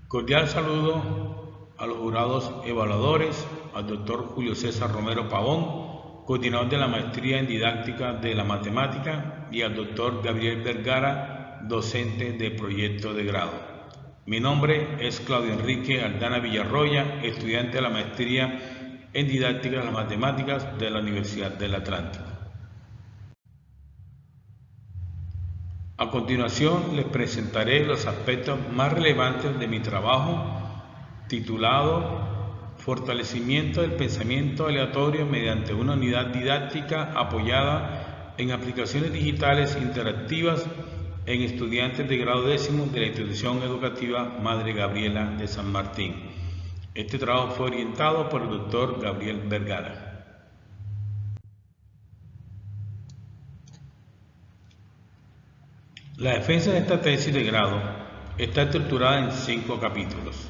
Cordial saludo a los jurados evaluadores, al doctor Julio César Romero Pavón, coordinador de la Maestría en Didáctica de la Matemática, y al doctor Gabriel Vergara, docente de proyecto de grado. Mi nombre es Claudio Enrique Aldana Villarroya, estudiante de la Maestría en Didáctica de las Matemáticas de la Universidad del Atlántico. A continuación les presentaré los aspectos más relevantes de mi trabajo titulado Fortalecimiento del pensamiento aleatorio mediante una unidad didáctica apoyada en aplicaciones digitales interactivas en estudiantes de grado décimo de la institución educativa Madre Gabriela de San Martín. Este trabajo fue orientado por el doctor Gabriel Vergara. La defensa de esta tesis de grado está estructurada en 5 capítulos.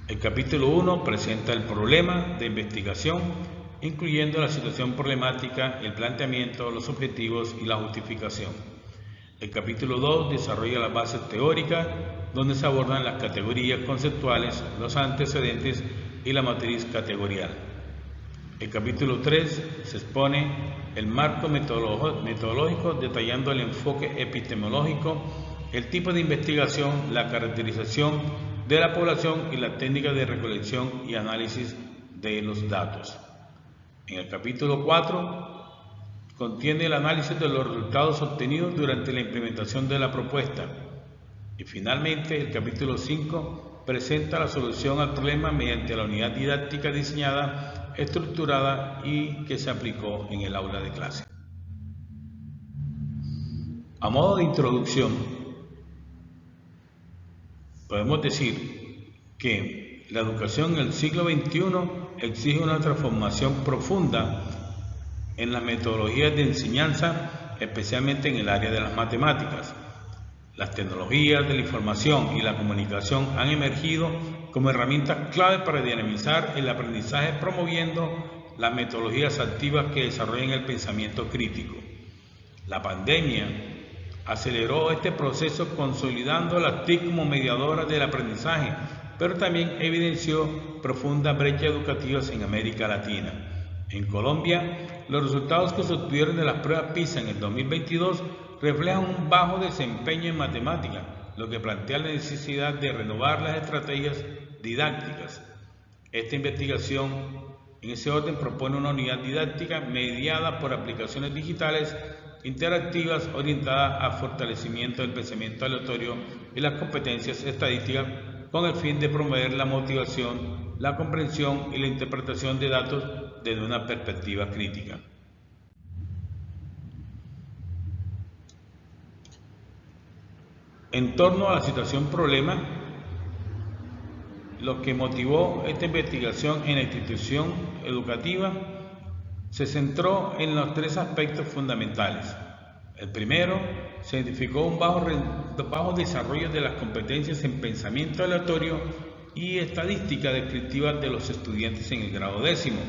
El capítulo 1 presenta el problema de investigación, incluyendo la situación problemática, el planteamiento, los objetivos y la justificación. El capítulo 2 desarrolla las bases teóricas, donde se abordan las categorías conceptuales, los antecedentes y la matriz categorial. El capítulo 3 se expone el marco metodológico, detallando el enfoque epistemológico, el tipo de investigación, la caracterización de la población y la técnica de recolección y análisis de los datos. En el capítulo 4 contiene el análisis de los resultados obtenidos durante la implementación de la propuesta. Y finalmente, el capítulo 5 presenta la solución al problema mediante la unidad didáctica diseñada, estructurada y que se aplicó en el aula de clase. A modo de introducción, podemos decir que la educación en el siglo XXI exige una transformación profunda en las metodologías de enseñanza, especialmente en el área de las matemáticas. Las tecnologías de la información y la comunicación han emergido como herramientas clave para dinamizar el aprendizaje, promoviendo las metodologías activas que desarrollan el pensamiento crítico. La pandemia aceleró este proceso consolidando las TIC como mediadoras del aprendizaje, pero también evidenció profundas brechas educativas en América Latina. En Colombia, los resultados que se obtuvieron de las pruebas PISA en el 2022 reflejan un bajo desempeño en matemáticas, lo que plantea la necesidad de renovar las estrategias didácticas. Esta investigación, en ese orden, propone una unidad didáctica mediada por aplicaciones digitales interactivas orientadas al fortalecimiento del pensamiento aleatorio y las competencias estadísticas, con el fin de promover la motivación, la comprensión y la interpretación de datos desde una perspectiva crítica. En torno a la situación problema, lo que motivó esta investigación en la institución educativa se centró en los 3 aspectos fundamentales. El primero, se identificó un bajo desarrollo de las competencias en pensamiento aleatorio y estadística descriptiva de los estudiantes en el grado décimo.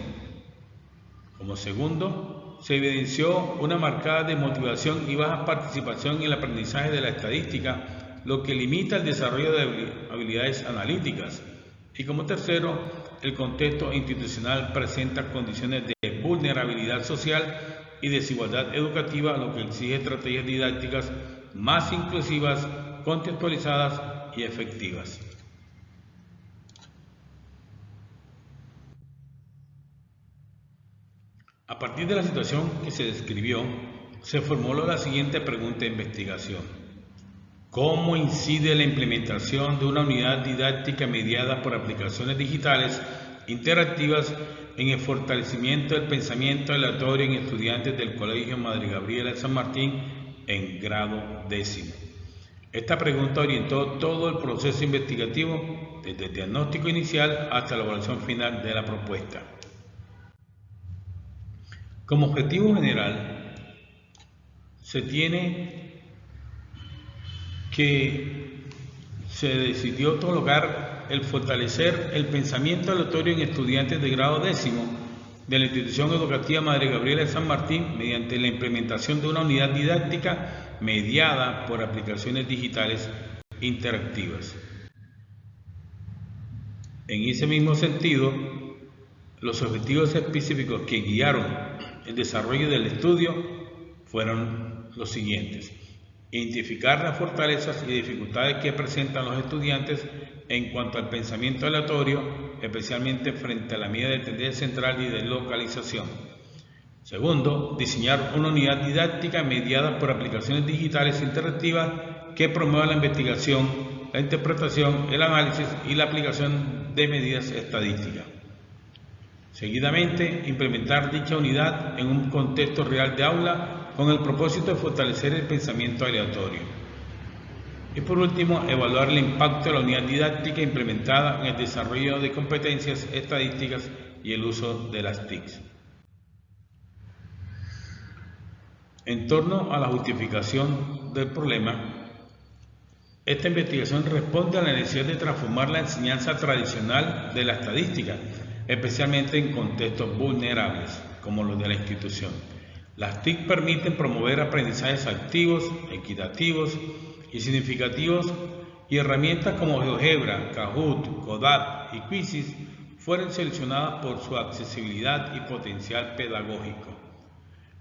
Como segundo, se evidenció una marcada desmotivación y baja participación en el aprendizaje de la estadística, lo que limita el desarrollo de habilidades analíticas. Y como tercero, el contexto institucional presenta condiciones de vulnerabilidad social y desigualdad educativa, lo que exige estrategias didácticas más inclusivas, contextualizadas y efectivas. A partir de la situación que se describió, se formuló la siguiente pregunta de investigación: ¿cómo incide la implementación de una unidad didáctica mediada por aplicaciones digitales interactivas en el fortalecimiento del pensamiento aleatorio en estudiantes del Colegio Madre Gabriela de San Martín en grado décimo? Esta pregunta orientó todo el proceso investigativo, desde el diagnóstico inicial hasta la evaluación final de la propuesta. Como objetivo general, se tiene que se decidió colocar el fortalecer el pensamiento aleatorio en estudiantes de grado décimo de la institución educativa Madre Gabriela de San Martín mediante la implementación de una unidad didáctica mediada por aplicaciones digitales interactivas. En ese mismo sentido, los objetivos específicos que guiaron el desarrollo del estudio fueron los siguientes: identificar las fortalezas y dificultades que presentan los estudiantes en cuanto al pensamiento aleatorio, especialmente frente a la medida de tendencia central y de localización. Segundo, diseñar una unidad didáctica mediada por aplicaciones digitales interactivas que promuevan la investigación, la interpretación, el análisis y la aplicación de medidas estadísticas. Seguidamente, implementar dicha unidad en un contexto real de aula con el propósito de fortalecer el pensamiento aleatorio. Y por último, evaluar el impacto de la unidad didáctica implementada en el desarrollo de competencias estadísticas y el uso de las TICs. En torno a la justificación del problema, esta investigación responde a la necesidad de transformar la enseñanza tradicional de la estadística, especialmente en contextos vulnerables, como los de la institución. Las TIC permiten promover aprendizajes activos, equitativos y significativos, y herramientas como GeoGebra, Kahoot, Codap y Quizzes fueron seleccionadas por su accesibilidad y potencial pedagógico.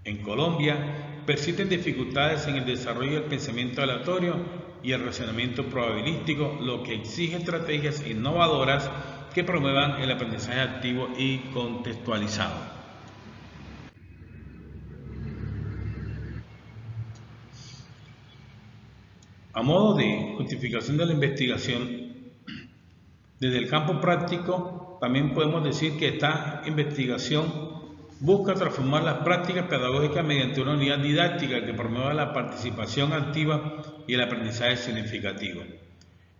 En Colombia, persisten dificultades en el desarrollo del pensamiento aleatorio y el razonamiento probabilístico, lo que exige estrategias innovadoras que promuevan el aprendizaje activo y contextualizado. A modo de justificación de la investigación, desde el campo práctico, también podemos decir que esta investigación busca transformar las prácticas pedagógicas mediante una unidad didáctica que promueva la participación activa y el aprendizaje significativo.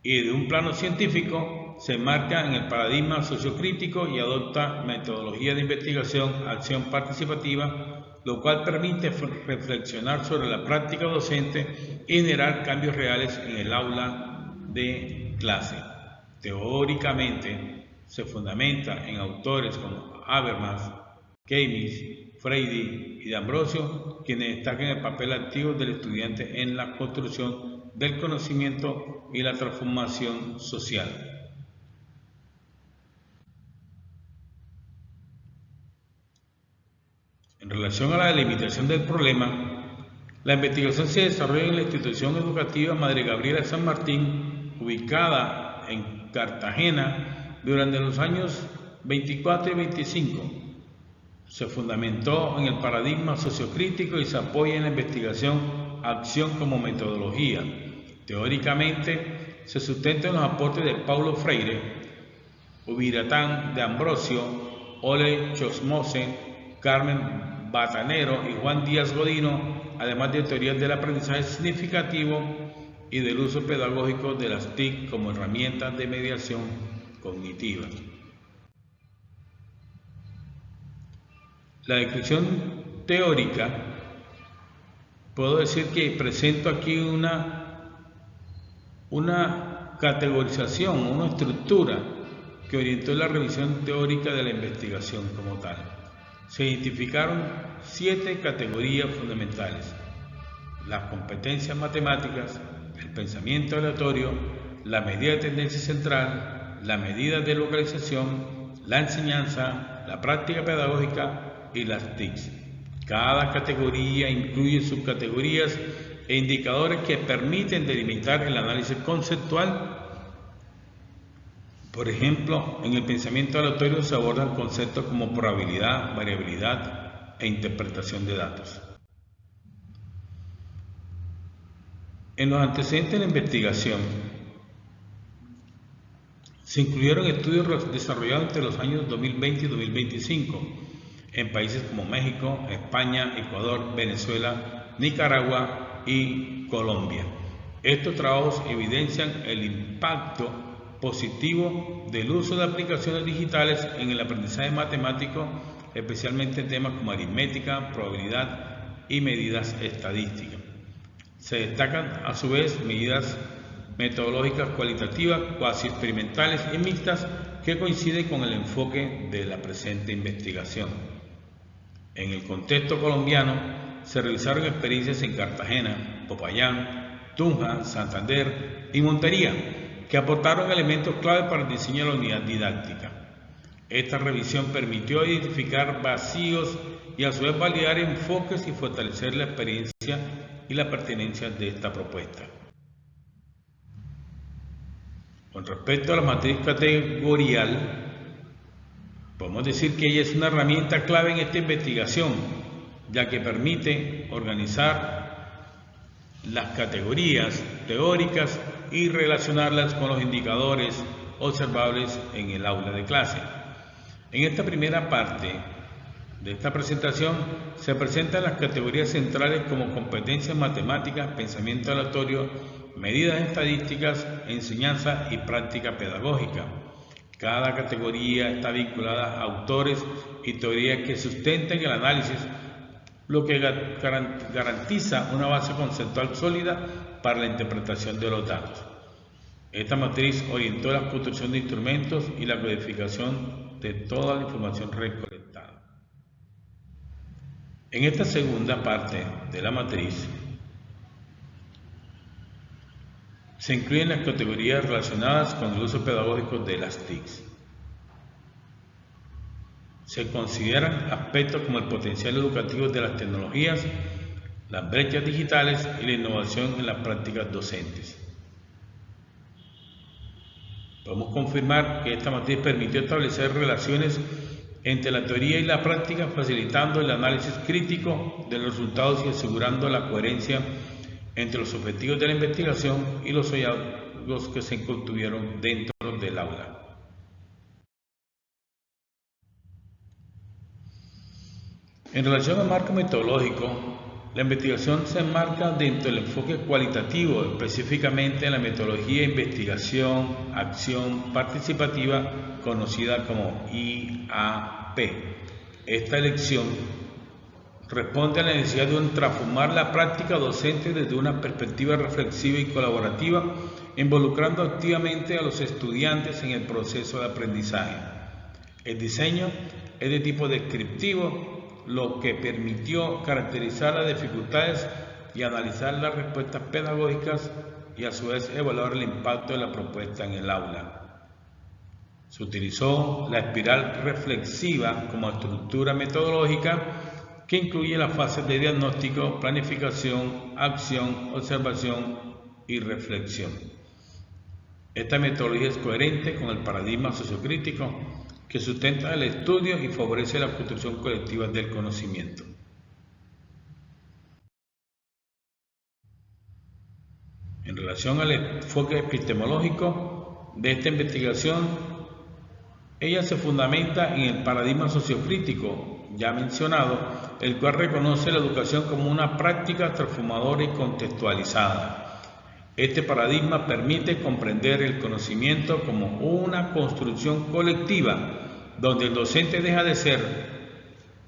Y de un plano científico, se enmarca en el paradigma sociocrítico y adopta metodología de investigación, acción participativa, lo cual permite reflexionar sobre la práctica docente y generar cambios reales en el aula de clase. Teóricamente, se fundamenta en autores como Habermas, Keynes, Freire y D'Ambrosio, quienes destacan el papel activo del estudiante en la construcción del conocimiento y la transformación social. En relación a la delimitación del problema, la investigación se desarrolla en la institución educativa Madre Gabriela San Martín, ubicada en Cartagena, durante los años 24 y 25. Se fundamentó en el paradigma sociocrítico y se apoya en la investigación acción como metodología. Teóricamente, se sustenta en los aportes de Paulo Freire, Ubiratán, D'Ambrosio, Ole Chosmosen, Carmen Batanero y Juan Díaz Godino, además de teorías del aprendizaje significativo y del uso pedagógico de las TIC como herramientas de mediación cognitiva. La descripción teórica, puedo decir que presento aquí una categorización, una estructura que orientó la revisión teórica de la investigación como tal. Se identificaron 7 categorías fundamentales: las competencias matemáticas, el pensamiento aleatorio, la medida de tendencia central, la medida de localización, la enseñanza, la práctica pedagógica y las TICs. Cada categoría incluye subcategorías e indicadores que permiten delimitar el análisis conceptual. Por ejemplo, en el pensamiento aleatorio se abordan conceptos como probabilidad, variabilidad e interpretación de datos. En los antecedentes de la investigación se incluyeron estudios desarrollados entre los años 2020 y 2025 en países como México, España, Ecuador, Venezuela, Nicaragua y Colombia. Estos trabajos evidencian el impacto positivo del uso de aplicaciones digitales en el aprendizaje matemático, especialmente en temas como aritmética, probabilidad y medidas estadísticas. Se destacan a su vez medidas metodológicas cualitativas, cuasi experimentales y mixtas que coinciden con el enfoque de la presente investigación. En el contexto colombiano se realizaron experiencias en Cartagena, Popayán, Tunja, Santander y Montería, que aportaron elementos clave para el diseño de la unidad didáctica. Esta revisión permitió identificar vacíos y a su vez validar enfoques y fortalecer la experiencia y la pertinencia de esta propuesta. Con respecto a la matriz categorial, podemos decir que ella es una herramienta clave en esta investigación, ya que permite organizar las categorías teóricas y relacionarlas con los indicadores observables en el aula de clase. En esta primera parte de esta presentación se presentan las categorías centrales como competencias matemáticas, pensamiento aleatorio, medidas estadísticas, enseñanza y práctica pedagógica. Cada categoría está vinculada a autores y teorías que sustenten el análisis, lo que garantiza una base conceptual sólida para la interpretación de los datos. Esta matriz orientó la construcción de instrumentos y la codificación de toda la información recolectada. En esta segunda parte de la matriz se incluyen las categorías relacionadas con el uso pedagógico de las TICs. Se consideran aspectos como el potencial educativo de las tecnologías, las brechas digitales y la innovación en las prácticas docentes. Podemos confirmar que esta matriz permitió establecer relaciones entre la teoría y la práctica, facilitando el análisis crítico de los resultados y asegurando la coherencia entre los objetivos de la investigación y los hallazgos que se obtuvieron dentro del aula. En relación al marco metodológico, la investigación se enmarca dentro del enfoque cualitativo, específicamente en la metodología de investigación, acción participativa, conocida como IAP. Esta elección responde a la necesidad de transformar la práctica docente desde una perspectiva reflexiva y colaborativa, involucrando activamente a los estudiantes en el proceso de aprendizaje. El diseño es de tipo descriptivo, lo que permitió caracterizar las dificultades y analizar las respuestas pedagógicas y a su vez evaluar el impacto de la propuesta en el aula. Se utilizó la espiral reflexiva como estructura metodológica que incluye las fases de diagnóstico, planificación, acción, observación y reflexión. Esta metodología es coherente con el paradigma sociocrítico que sustenta el estudio y favorece la construcción colectiva del conocimiento. En relación al enfoque epistemológico de esta investigación, ella se fundamenta en el paradigma sociocrítico ya mencionado, el cual reconoce la educación como una práctica transformadora y contextualizada. Este paradigma permite comprender el conocimiento como una construcción colectiva, donde el docente deja de ser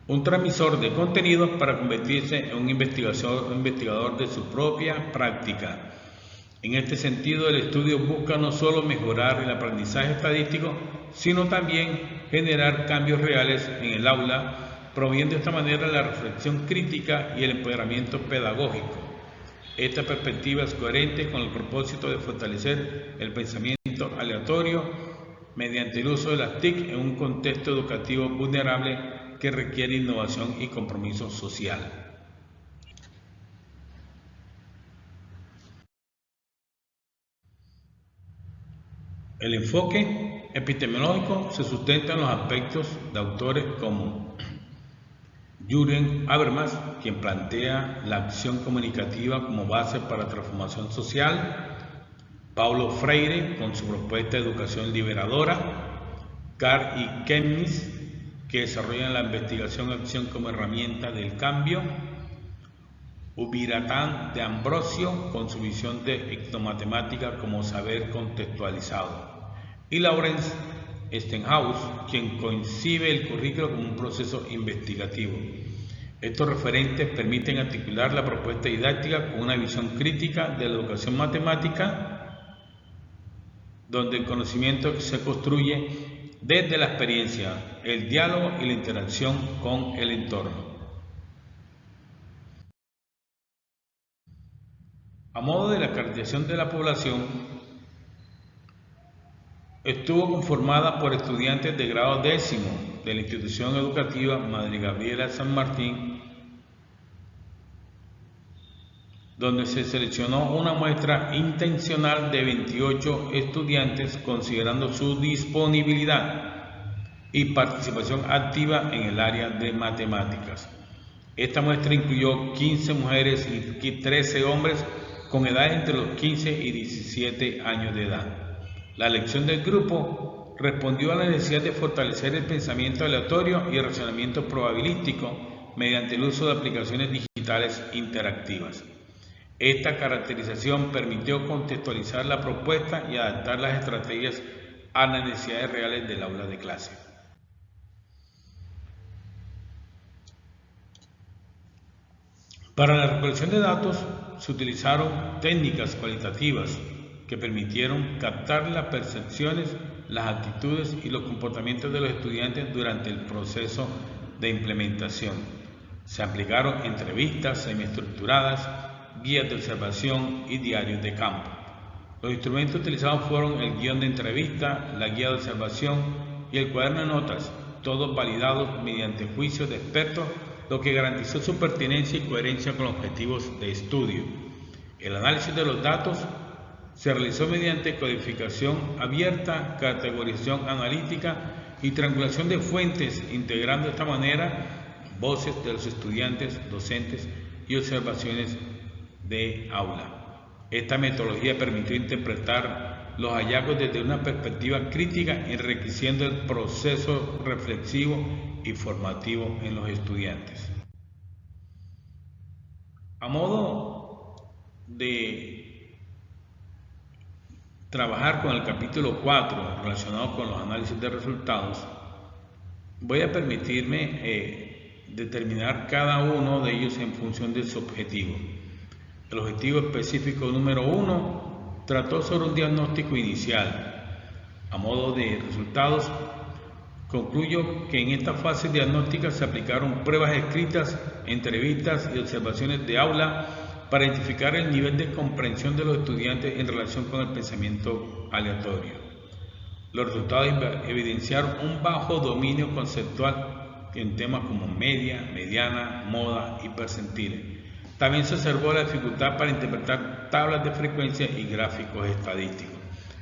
un transmisor de contenidos para convertirse en un investigador de su propia práctica. En este sentido, el estudio busca no solo mejorar el aprendizaje estadístico, sino también generar cambios reales en el aula, promoviendo de esta manera la reflexión crítica y el empoderamiento pedagógico. Esta perspectiva es coherente con el propósito de fortalecer el pensamiento aleatorio mediante el uso de las TIC en un contexto educativo vulnerable que requiere innovación y compromiso social. El enfoque epistemológico se sustenta en los aspectos de autores como Jürgen Habermas, quien plantea la acción comunicativa como base para la transformación social, Paulo Freire, con su propuesta de educación liberadora, Carr y Chemnitz, que desarrollan la investigación-acción como herramienta del cambio, Ubiratán de Ambrosio, con su visión de etnomatemática como saber contextualizado, y Lawrence Stenhouse, quien concibe el currículo como un proceso investigativo. Estos referentes permiten articular la propuesta didáctica con una visión crítica de la educación matemática, donde el conocimiento se construye desde la experiencia, el diálogo y la interacción con el entorno. A modo de la caracterización de la población, estuvo conformada por estudiantes de grado décimo de la institución educativa Madre Gabriela San Martín, donde se seleccionó una muestra intencional de 28 estudiantes considerando su disponibilidad y participación activa en el área de matemáticas. Esta muestra incluyó 15 mujeres y 13 hombres con edades entre los 15 y 17 años de edad. La elección del grupo respondió a la necesidad de fortalecer el pensamiento aleatorio y el razonamiento probabilístico mediante el uso de aplicaciones digitales interactivas. Esta caracterización permitió contextualizar la propuesta y adaptar las estrategias a las necesidades reales del aula de clase. Para la recolección de datos se utilizaron técnicas cualitativas que permitieron captar las percepciones, las actitudes y los comportamientos de los estudiantes durante el proceso de implementación. Se aplicaron entrevistas semiestructuradas, guías de observación y diarios de campo. Los instrumentos utilizados fueron el guión de entrevista, la guía de observación y el cuaderno de notas, todos validados mediante juicios de expertos, lo que garantizó su pertinencia y coherencia con los objetivos de estudio. El análisis de los datos se realizó mediante codificación abierta, categorización analítica y triangulación de fuentes, integrando de esta manera voces de los estudiantes, docentes y observaciones de aula. Esta metodología permitió interpretar los hallazgos desde una perspectiva crítica, enriqueciendo el proceso reflexivo y formativo en los estudiantes. A modo de trabajar con el capítulo 4 relacionado con los análisis de resultados, voy a permitirme determinar cada uno de ellos en función de su objetivo. El objetivo específico número 1 trató sobre un diagnóstico inicial. A modo de resultados, concluyo que en esta fase diagnóstica se aplicaron pruebas escritas, entrevistas y observaciones de aula para identificar el nivel de comprensión de los estudiantes en relación con el pensamiento aleatorio. Los resultados evidenciaron un bajo dominio conceptual en temas como media, mediana, moda y percentiles. También se observó la dificultad para interpretar tablas de frecuencia y gráficos estadísticos.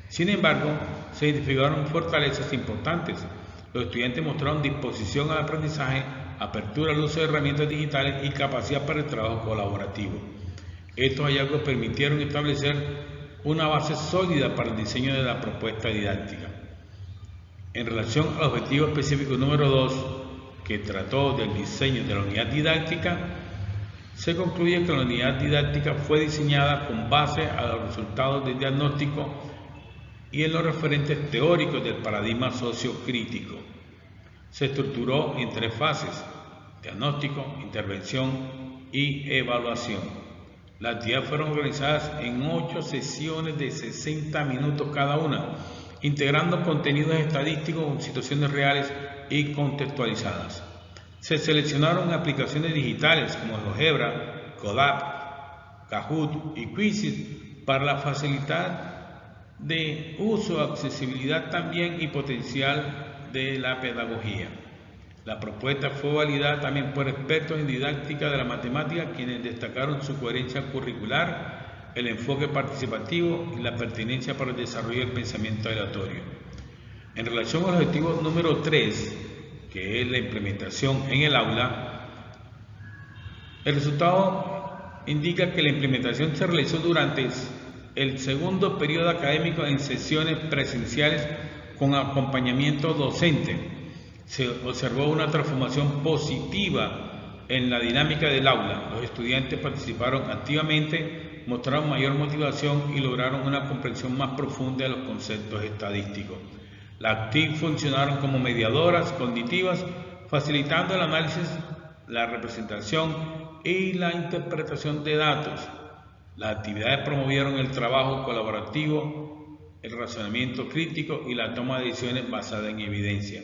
Sin embargo, se identificaron fortalezas importantes. Los estudiantes mostraron disposición al aprendizaje, apertura al uso de herramientas digitales y capacidad para el trabajo colaborativo. Estos hallazgos permitieron establecer una base sólida para el diseño de la propuesta didáctica. En relación al objetivo específico número 2, que trató del diseño de la unidad didáctica, se concluye que la unidad didáctica fue diseñada con base a los resultados del diagnóstico y en los referentes teóricos del paradigma sociocrítico. Se estructuró en 3 fases: diagnóstico, intervención y evaluación. Las actividades fueron organizadas en 8 sesiones de 60 minutos cada una, integrando contenidos estadísticos con situaciones reales y contextualizadas. Se seleccionaron aplicaciones digitales como GeoGebra, Colab, Kahoot y Quizzes para la facilidad de uso, accesibilidad también y potencial de la pedagogía. La propuesta fue validada también por expertos en didáctica de la matemática, quienes destacaron su coherencia curricular, el enfoque participativo y la pertinencia para el desarrollo del pensamiento aleatorio. En relación al objetivo número 3, que es la implementación en el aula, el resultado indica que la implementación se realizó durante el segundo periodo académico en sesiones presenciales con acompañamiento docente. Se observó una transformación positiva en la dinámica del aula. Los estudiantes participaron activamente, mostraron mayor motivación y lograron una comprensión más profunda de los conceptos estadísticos. Las TIC funcionaron como mediadoras cognitivas, facilitando el análisis, la representación y la interpretación de datos. Las actividades promovieron el trabajo colaborativo, el razonamiento crítico y la toma de decisiones basada en evidencia.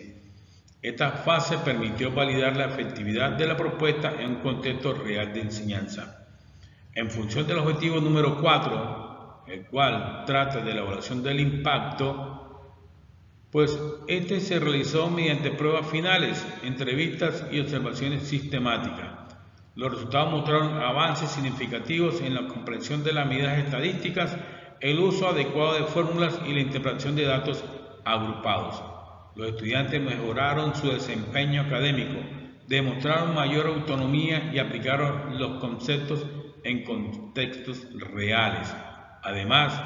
Esta fase permitió validar la efectividad de la propuesta en un contexto real de enseñanza. En función del objetivo número 4, el cual trata de la evaluación del impacto, pues este se realizó mediante pruebas finales, entrevistas y observaciones sistemáticas. Los resultados mostraron avances significativos en la comprensión de las medidas estadísticas, el uso adecuado de fórmulas y la interpretación de datos agrupados. Los estudiantes mejoraron su desempeño académico, demostraron mayor autonomía y aplicaron los conceptos en contextos reales. Además,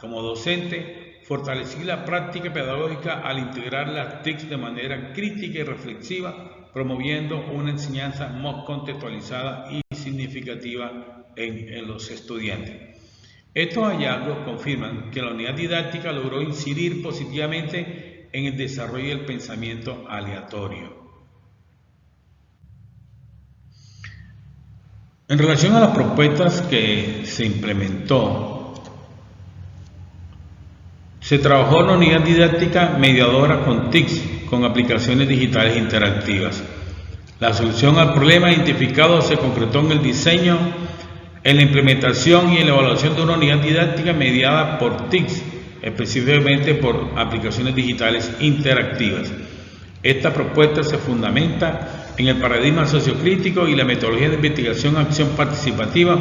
como docente, fortalecí la práctica pedagógica al integrar las TIC de manera crítica y reflexiva, promoviendo una enseñanza más contextualizada y significativa en los estudiantes. Estos hallazgos confirman que la unidad didáctica logró incidir positivamente en el desarrollo del pensamiento aleatorio. En relación a las propuestas que se implementó, se trabajó en la unidad didáctica mediadora con TICs, con aplicaciones digitales interactivas. La solución al problema identificado se concretó en el diseño, en la implementación y en la evaluación de una unidad didáctica mediada por TICs, específicamente por aplicaciones digitales interactivas. Esta propuesta se fundamenta en el paradigma sociocrítico y la metodología de investigación-acción participativa,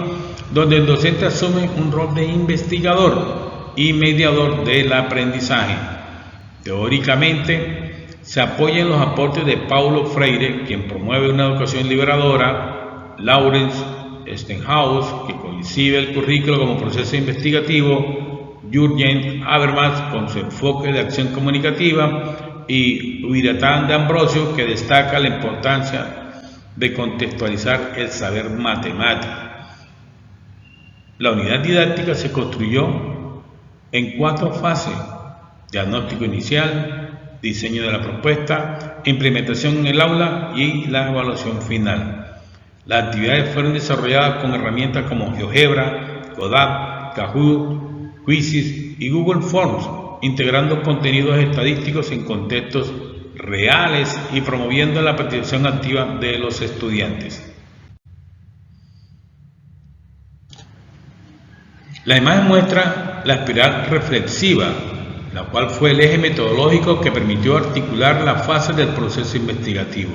donde el docente asume un rol de investigador y mediador del aprendizaje. Teóricamente, se apoya en los aportes de Paulo Freire, quien promueve una educación liberadora, Lawrence Stenhouse, que concibe el currículo como proceso investigativo, Jürgen Habermas, con su enfoque de acción comunicativa, y Ubiratán de Ambrosio, que destaca la importancia de contextualizar el saber matemático. La unidad didáctica se construyó en 4 fases: diagnóstico inicial, diseño de la propuesta, implementación en el aula y la evaluación final. Las actividades fueron desarrolladas con herramientas como GeoGebra, Godot, Kahoot, Quizzes y Google Forms, integrando contenidos estadísticos en contextos reales y promoviendo la participación activa de los estudiantes. La imagen muestra la espiral reflexiva, la cual fue el eje metodológico que permitió articular las fases del proceso investigativo.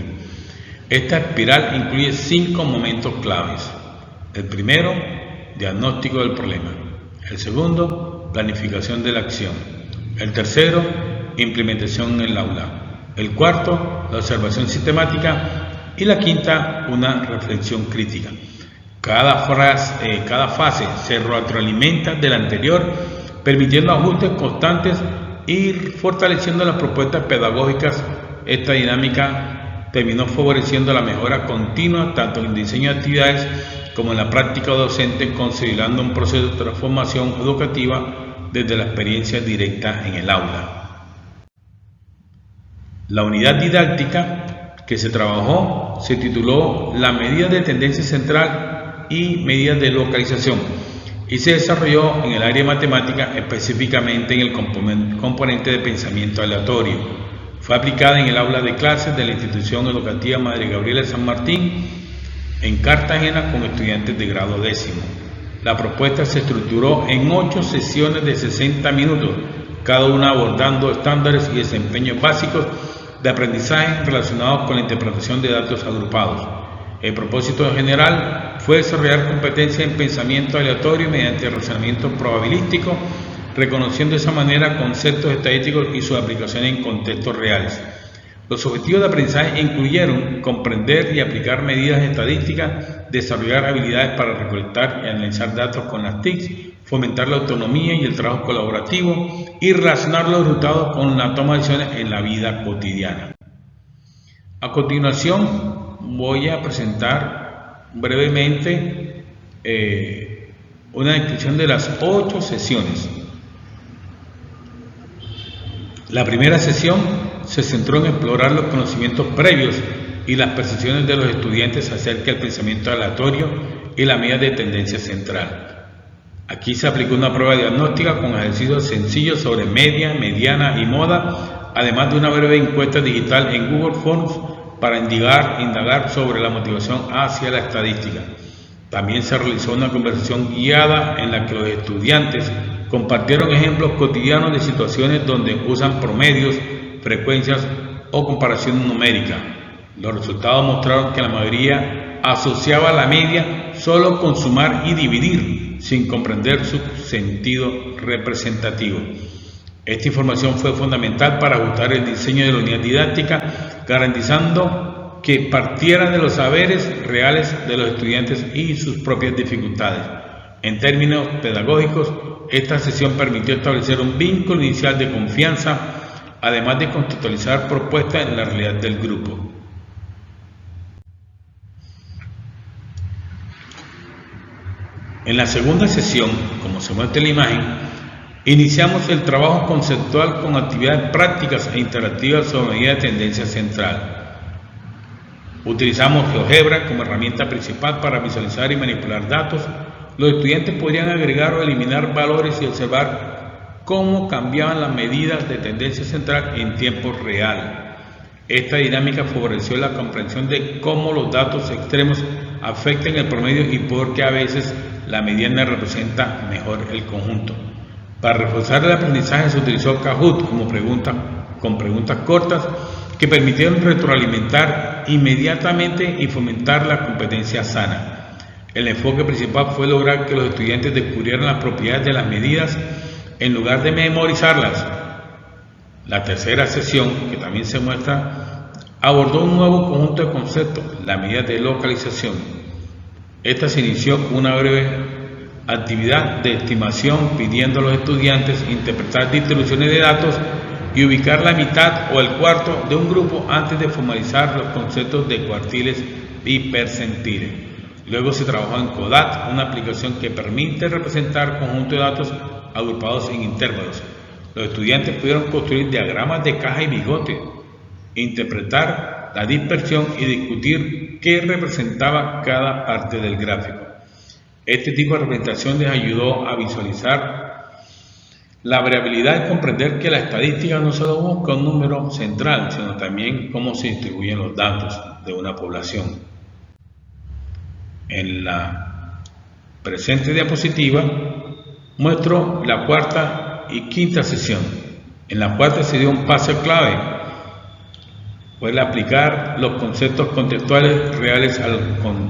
Esta espiral incluye 5 momentos claves. El primero, diagnóstico del problema. El segundo, planificación de la acción. El tercero, implementación en el aula. El cuarto, la observación sistemática. Y la quinta, una reflexión crítica. Cada fase se retroalimenta de la anterior, permitiendo ajustes constantes y fortaleciendo las propuestas pedagógicas. Esta dinámica terminó favoreciendo la mejora continua tanto en el diseño de actividades como en la práctica docente, consolidando un proceso de transformación educativa desde la experiencia directa en el aula. La unidad didáctica que se trabajó se tituló La medida de tendencia central y medidas de localización y se desarrolló en el área de matemática, específicamente en el componente de pensamiento aleatorio. Fue aplicada en el aula de clases de la institución educativa Madre Gabriela de San Martín en Cartagena con estudiantes de grado 10º. La propuesta se estructuró en 8 sesiones de 60 minutos, cada una abordando estándares y desempeños básicos de aprendizaje relacionados con la interpretación de datos agrupados. El propósito general fue desarrollar competencias en pensamiento aleatorio mediante razonamiento probabilístico, reconociendo de esa manera conceptos estadísticos y sus aplicaciones en contextos reales. Los objetivos de aprendizaje incluyeron comprender y aplicar medidas estadísticas, desarrollar habilidades para recolectar y analizar datos con las TICs, fomentar la autonomía y el trabajo colaborativo y relacionar los resultados con la toma de decisiones en la vida cotidiana. A continuación voy a presentar brevemente una descripción de las 8 sesiones. La primera sesión se centró en explorar los conocimientos previos y las percepciones de los estudiantes acerca del pensamiento aleatorio y la medida de tendencia central. Aquí se aplicó una prueba diagnóstica con ejercicios sencillos sobre media, mediana y moda, además de una breve encuesta digital en Google Forms para indagar sobre la motivación hacia la estadística. También se realizó una conversación guiada en la que los estudiantes compartieron ejemplos cotidianos de situaciones donde usan promedios frecuencias o comparación numérica. Los resultados mostraron que la mayoría asociaba la media solo con sumar y dividir, sin comprender su sentido representativo. Esta información fue fundamental para ajustar el diseño de la unidad didáctica, garantizando que partiera de los saberes reales de los estudiantes y sus propias dificultades. En términos pedagógicos, esta sesión permitió establecer un vínculo inicial de confianza, además de contextualizar propuestas en la realidad del grupo. En la segunda sesión, como se muestra en la imagen, iniciamos el trabajo conceptual con actividades prácticas e interactivas sobre medida de tendencia central. Utilizamos GeoGebra como herramienta principal para visualizar y manipular datos. Los estudiantes podrían agregar o eliminar valores y observar cómo cambiaban las medidas de tendencia central en tiempo real. Esta dinámica favoreció la comprensión de cómo los datos extremos afectan el promedio y por qué a veces la mediana representa mejor el conjunto. Para reforzar el aprendizaje se utilizó Kahoot con preguntas cortas que permitieron retroalimentar inmediatamente y fomentar la competencia sana. El enfoque principal fue lograr que los estudiantes descubrieran las propiedades de las medidas en lugar de memorizarlas. La tercera sesión, que también se muestra, abordó un nuevo conjunto de conceptos, la medida de localización. Esta se inició con una breve actividad de estimación pidiendo a los estudiantes interpretar distribuciones de datos y ubicar la mitad o el cuarto de un grupo antes de formalizar los conceptos de cuartiles y percentiles. Luego se trabajó en CODAT, una aplicación que permite representar conjuntos de datos agrupados en intervalos. Los estudiantes pudieron construir diagramas de caja y bigote, interpretar la dispersión y discutir qué representaba cada parte del gráfico. Este tipo de representación les ayudó a visualizar la variabilidad y comprender que la estadística no solo busca un número central, sino también cómo se distribuyen los datos de una población. En la presente diapositiva muestro la cuarta y quinta sesión. En la cuarta se dio un paso clave, fue el aplicar los conceptos contextuales reales al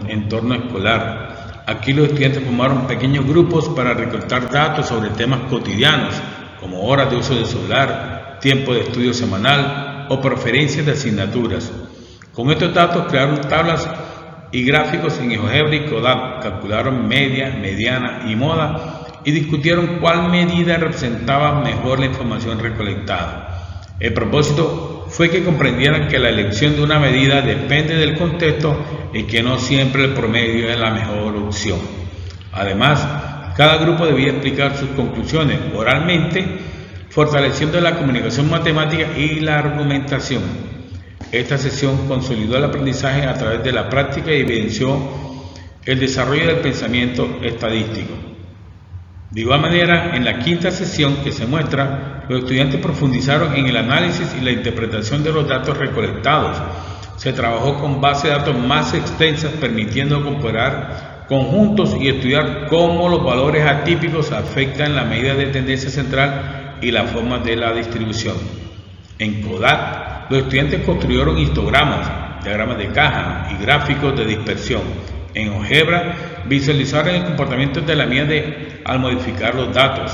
entorno escolar. Aquí los estudiantes formaron pequeños grupos para recolectar datos sobre temas cotidianos, como horas de uso del celular, tiempo de estudio semanal o preferencias de asignaturas. Con estos datos crearon tablas y gráficos en GeoGebra y CODAT, calcularon media, mediana y moda y discutieron cuál medida representaba mejor la información recolectada. El propósito fue que comprendieran que la elección de una medida depende del contexto y que no siempre el promedio es la mejor opción. Además, cada grupo debía explicar sus conclusiones oralmente, fortaleciendo la comunicación matemática y la argumentación. Esta sesión consolidó el aprendizaje a través de la práctica y evidenció el desarrollo del pensamiento estadístico. De igual manera, en la quinta sesión que se muestra, los estudiantes profundizaron en el análisis y la interpretación de los datos recolectados. Se trabajó con bases de datos más extensas, permitiendo comparar conjuntos y estudiar cómo los valores atípicos afectan la medida de tendencia central y la forma de la distribución. En CODAT, los estudiantes construyeron histogramas, diagramas de caja y gráficos de dispersión. En GeoGebra, visualizaron el comportamiento de la medida al modificar los datos.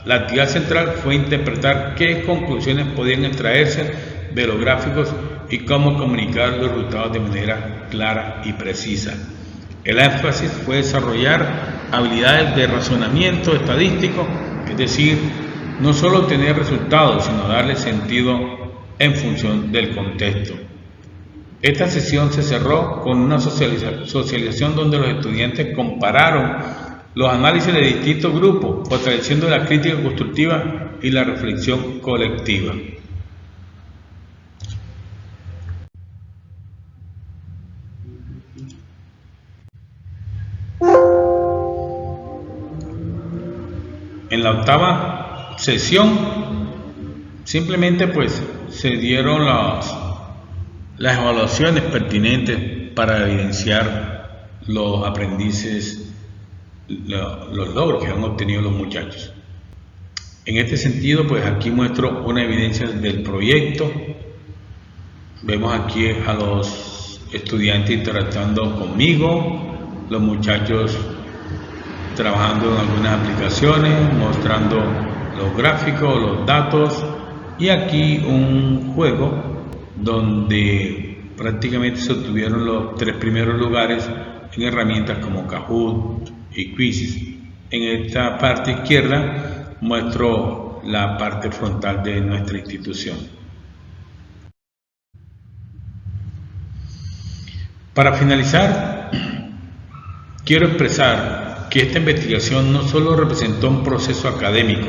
La actividad central fue interpretar qué conclusiones podían extraerse de los gráficos y cómo comunicar los resultados de manera clara y precisa. El énfasis fue desarrollar habilidades de razonamiento estadístico, es decir, no solo obtener resultados, sino darle sentido en función del contexto. Esta sesión se cerró con una socialización donde los estudiantes compararon los análisis de distintos grupos, fortaleciendo la crítica constructiva y la reflexión colectiva. En la octava sesión, simplemente se dieron las evaluaciones pertinentes para evidenciar los aprendices, los logros que han obtenido los muchachos. En este sentido, pues aquí muestro una evidencia del proyecto. Vemos aquí a los estudiantes interactuando conmigo, los muchachos trabajando en algunas aplicaciones, mostrando los gráficos, los datos, y aquí un juego donde prácticamente se obtuvieron los 3 primeros lugares en herramientas como Kahoot y Quizzes. En esta parte izquierda muestro la parte frontal de nuestra institución. Para finalizar, quiero expresar que esta investigación no solo representó un proceso académico,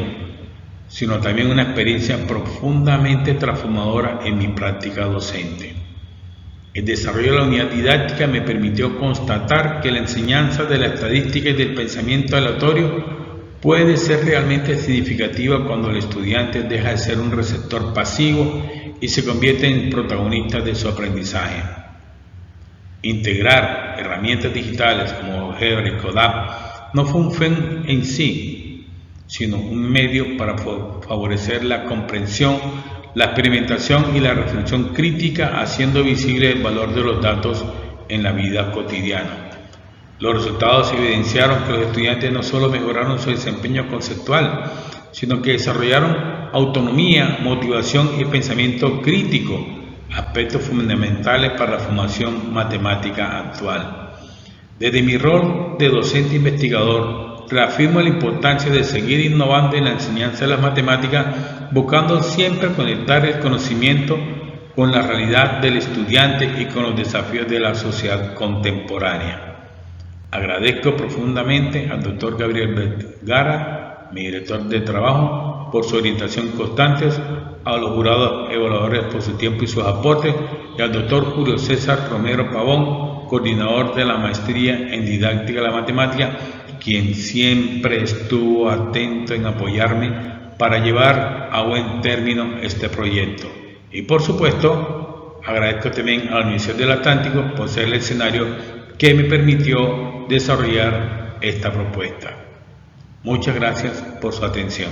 sino también una experiencia profundamente transformadora en mi práctica docente. El desarrollo de la unidad didáctica me permitió constatar que la enseñanza de la estadística y del pensamiento aleatorio puede ser realmente significativa cuando el estudiante deja de ser un receptor pasivo y se convierte en protagonista de su aprendizaje. Integrar herramientas digitales como GeoGebra y Codap no fue un fin en sí, sino un medio para favorecer la comprensión, la experimentación y la reflexión crítica, haciendo visible el valor de los datos en la vida cotidiana. Los resultados evidenciaron que los estudiantes no solo mejoraron su desempeño conceptual, sino que desarrollaron autonomía, motivación y pensamiento crítico, aspectos fundamentales para la formación matemática actual. Desde mi rol de docente investigador, reafirmo la importancia de seguir innovando en la enseñanza de las matemáticas, buscando siempre conectar el conocimiento con la realidad del estudiante y con los desafíos de la sociedad contemporánea. Agradezco profundamente al Dr. Gabriel Vergara, mi director de trabajo, por su orientación constante, a los jurados evaluadores por su tiempo y sus aportes, y al Dr. Julio César Romero Pavón, coordinador de la maestría en didáctica de la matemática, quien siempre estuvo atento en apoyarme para llevar a buen término este proyecto. Y por supuesto, agradezco también a la Universidad del Atlántico por ser el escenario que me permitió desarrollar esta propuesta. Muchas gracias por su atención.